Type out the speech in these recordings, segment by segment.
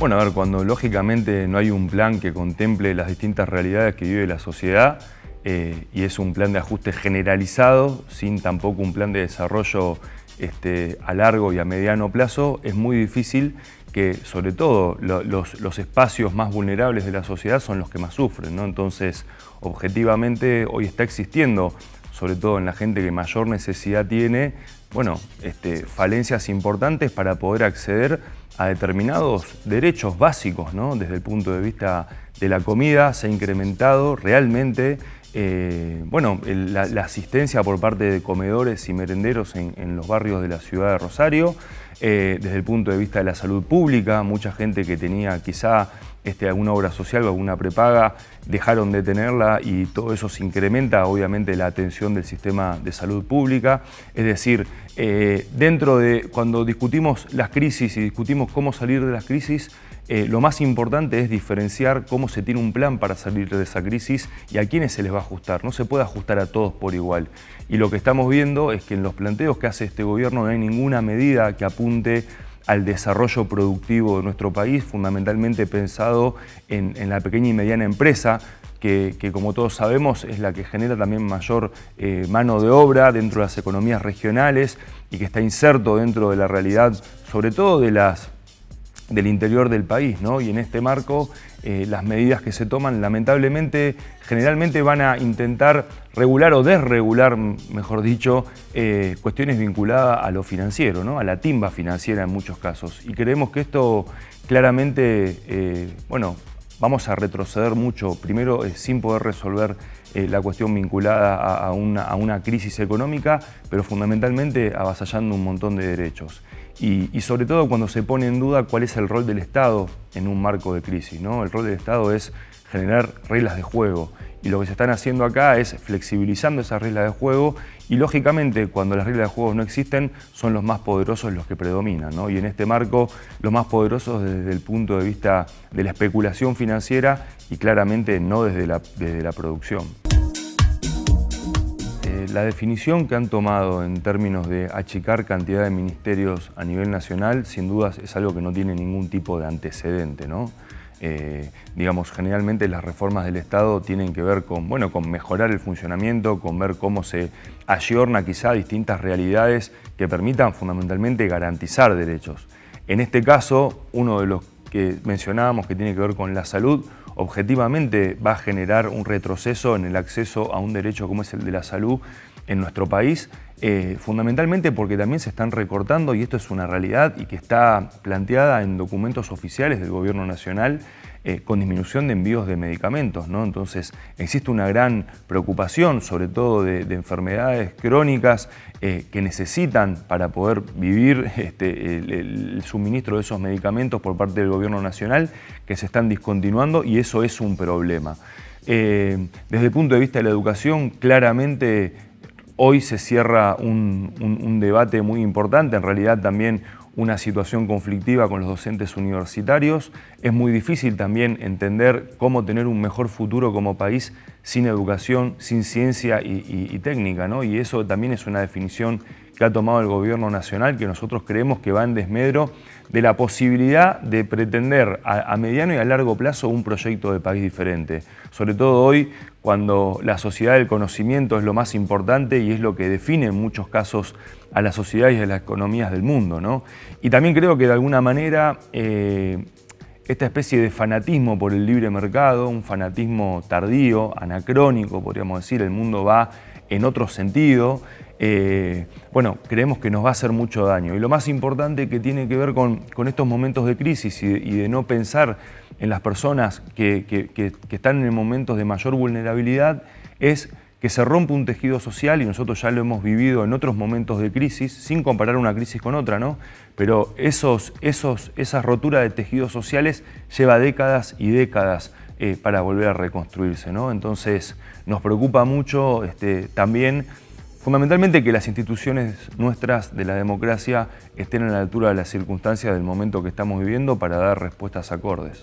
Bueno, a ver, cuando lógicamente no hay un plan que contemple las distintas realidades que vive la sociedad y es un plan de ajuste generalizado, sin tampoco un plan de desarrollo a largo y a mediano plazo, es muy difícil que, sobre todo, los espacios más vulnerables de la sociedad son los que más sufren, ¿no? Entonces, objetivamente, hoy está existiendo, sobre todo en la gente que mayor necesidad tiene, bueno, falencias importantes para poder acceder a determinados derechos básicos, ¿no? Desde el punto de vista de la comida se ha incrementado realmente la asistencia por parte de comedores y merenderos en los barrios de la ciudad de Rosario. Desde el punto de vista de la salud pública, mucha gente que tenía quizá alguna obra social o alguna prepaga, dejaron de tenerla y todo eso se incrementa, obviamente, la atención del sistema de salud pública. Es decir, dentro de cuando discutimos las crisis y discutimos cómo salir de las crisis, lo más importante es diferenciar cómo se tiene un plan para salir de esa crisis y a quiénes se les va a ajustar. No se puede ajustar a todos por igual. Y lo que estamos viendo es que en los planteos que hace este gobierno no hay ninguna medida que apunte al desarrollo productivo de nuestro país, fundamentalmente pensado en la pequeña y mediana empresa, que como todos sabemos es la que genera también mayor mano de obra dentro de las economías regionales y que está inserto dentro de la realidad, sobre todo del interior del país, ¿no? Y en este marco, las medidas que se toman, lamentablemente, generalmente van a intentar regular o desregular, mejor dicho, cuestiones vinculadas a lo financiero, ¿no? A la timba financiera en muchos casos. Y creemos que esto claramente, vamos a retroceder mucho, primero sin poder resolver la cuestión vinculada a una crisis económica, pero fundamentalmente avasallando un montón de derechos. Y sobre todo cuando se pone en duda cuál es el rol del Estado en un marco de crisis, ¿no? El rol del Estado es generar reglas de juego y lo que se están haciendo acá es flexibilizando esas reglas de juego y lógicamente cuando las reglas de juego no existen son los más poderosos los que predominan, ¿no? Y en este marco los más poderosos desde el punto de vista de la especulación financiera y claramente no desde la producción. La definición que han tomado en términos de achicar cantidad de ministerios a nivel nacional, sin dudas es algo que no tiene ningún tipo de antecedente, ¿no? Generalmente las reformas del Estado tienen que ver con mejorar el funcionamiento, con ver cómo se ayorna quizá distintas realidades que permitan fundamentalmente garantizar derechos. En este caso, uno de los que mencionábamos que tiene que ver con la salud, objetivamente va a generar un retroceso en el acceso a un derecho como es el de la salud en nuestro país, fundamentalmente porque también se están recortando, y esto es una realidad y que está planteada en documentos oficiales del Gobierno Nacional, con disminución de envíos de medicamentos, ¿no? Entonces existe una gran preocupación, sobre todo de enfermedades crónicas que necesitan para poder vivir el suministro de esos medicamentos por parte del Gobierno Nacional, que se están discontinuando y eso es un problema. Desde el punto de vista de la educación, claramente hoy se cierra un debate muy importante, en realidad también una situación conflictiva con los docentes universitarios. Es muy difícil también entender cómo tener un mejor futuro como país sin educación, sin ciencia y técnica, ¿no? Y eso también es una definición que ha tomado el Gobierno Nacional, que nosotros creemos que va en desmedro de la posibilidad de pretender a mediano y a largo plazo un proyecto de país diferente. Sobre todo hoy, cuando la sociedad del conocimiento es lo más importante y es lo que define en muchos casos a la sociedad y a las economías del mundo, ¿no? Y también creo que de alguna manera esta especie de fanatismo por el libre mercado, un fanatismo tardío, anacrónico, podríamos decir, el mundo va en otro sentido, creemos que nos va a hacer mucho daño. Y lo más importante que tiene que ver con estos momentos de crisis y de no pensar en las personas que están en momentos de mayor vulnerabilidad es que se rompe un tejido social, y nosotros ya lo hemos vivido en otros momentos de crisis, sin comparar una crisis con otra, ¿no? Pero esas roturas de tejidos sociales lleva décadas y décadas para volver a reconstruirse, ¿no? Entonces nos preocupa mucho también, fundamentalmente, que las instituciones nuestras de la democracia estén a la altura de las circunstancias del momento que estamos viviendo para dar respuestas acordes.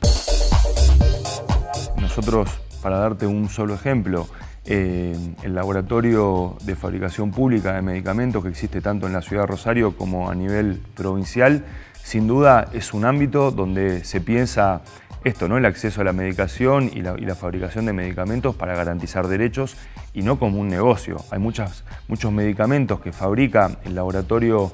Nosotros, para darte un solo ejemplo, el laboratorio de fabricación pública de medicamentos que existe tanto en la ciudad de Rosario como a nivel provincial, sin duda es un ámbito donde se piensa esto, ¿no? El acceso a la medicación y la fabricación de medicamentos para garantizar derechos y no como un negocio. Hay muchos medicamentos que fabrica el laboratorio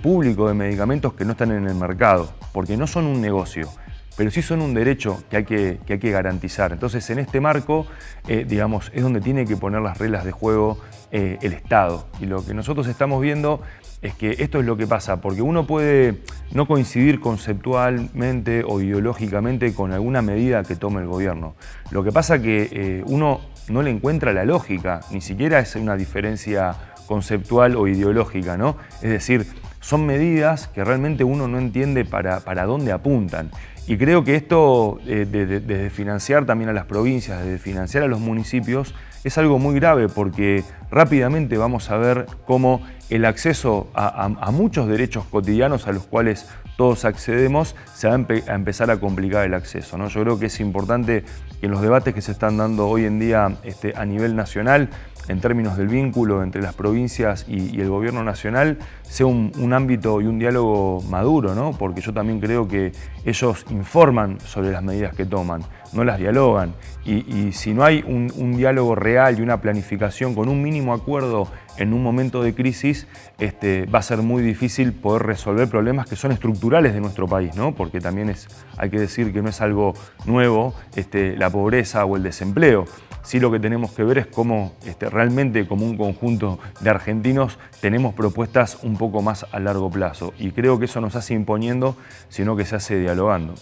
público de medicamentos que no están en el mercado, porque no son un negocio, pero sí son un derecho que hay que garantizar. Entonces, en este marco, digamos, es donde tiene que poner las reglas de juego el Estado. Y lo que nosotros estamos viendo es que esto es lo que pasa, porque uno puede no coincidir conceptualmente o ideológicamente con alguna medida que tome el gobierno. Lo que pasa es que uno no le encuentra la lógica, ni siquiera es una diferencia conceptual o ideológica, ¿no? Es decir, son medidas que realmente uno no entiende para dónde apuntan. Y creo que esto, desde financiar también a las provincias, desde financiar a los municipios, es algo muy grave porque rápidamente vamos a ver cómo el acceso a muchos derechos cotidianos a los cuales todos accedemos, se va a empezar a complicar el acceso, ¿no? Yo creo que es importante que en los debates que se están dando hoy en día a nivel nacional, en términos del vínculo entre las provincias y el gobierno nacional, sea un ámbito y un diálogo maduro, ¿no? Porque yo también creo que ellos informan sobre las medidas que toman, no las dialogan. Y si no hay un diálogo real y una planificación con un mínimo acuerdo en un momento de crisis, va a ser muy difícil poder resolver problemas que son estructurales de nuestro país, ¿no? Porque también hay que decir que no es algo nuevo la pobreza o el desempleo. Sí, lo que tenemos que ver es cómo realmente como un conjunto de argentinos tenemos propuestas un poco más a largo plazo. Y creo que eso no se hace imponiendo, sino que se hace dialogando.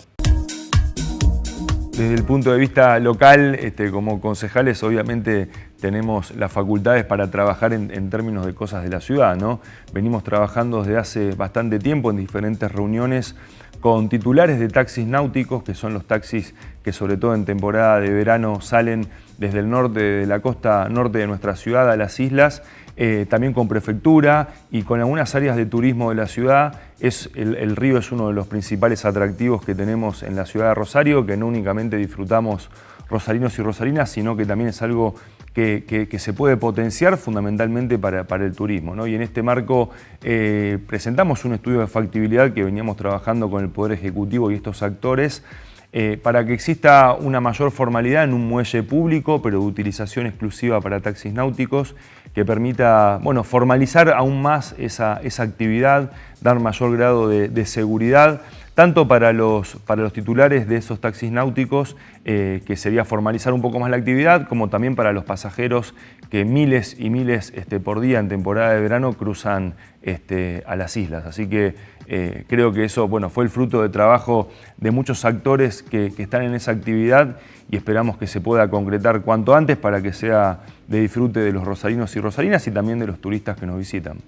Desde el punto de vista local, como concejales, obviamente tenemos las facultades para trabajar en términos de cosas de la ciudad, ¿no? Venimos trabajando desde hace bastante tiempo en diferentes reuniones con titulares de taxis náuticos, que son los taxis que sobre todo en temporada de verano salen desde el norte, de la costa norte de nuestra ciudad a las islas, también con prefectura y con algunas áreas de turismo de la ciudad. El río es uno de los principales atractivos que tenemos en la ciudad de Rosario, que no únicamente disfrutamos rosarinos y rosarinas, sino que también es algo que se puede potenciar fundamentalmente para el turismo, ¿no? Y en este marco presentamos un estudio de factibilidad que veníamos trabajando con el Poder Ejecutivo y estos actores para que exista una mayor formalidad en un muelle público, pero de utilización exclusiva para taxis náuticos, que permita, bueno, formalizar aún más esa actividad, dar mayor grado de seguridad, tanto para los titulares de esos taxis náuticos, que sería formalizar un poco más la actividad, como también para los pasajeros que miles y miles por día en temporada de verano cruzan a las islas. Así que creo que eso, bueno, fue el fruto de trabajo de muchos actores que están en esa actividad y esperamos que se pueda concretar cuanto antes para que sea de disfrute de los rosarinos y rosarinas y también de los turistas que nos visitan.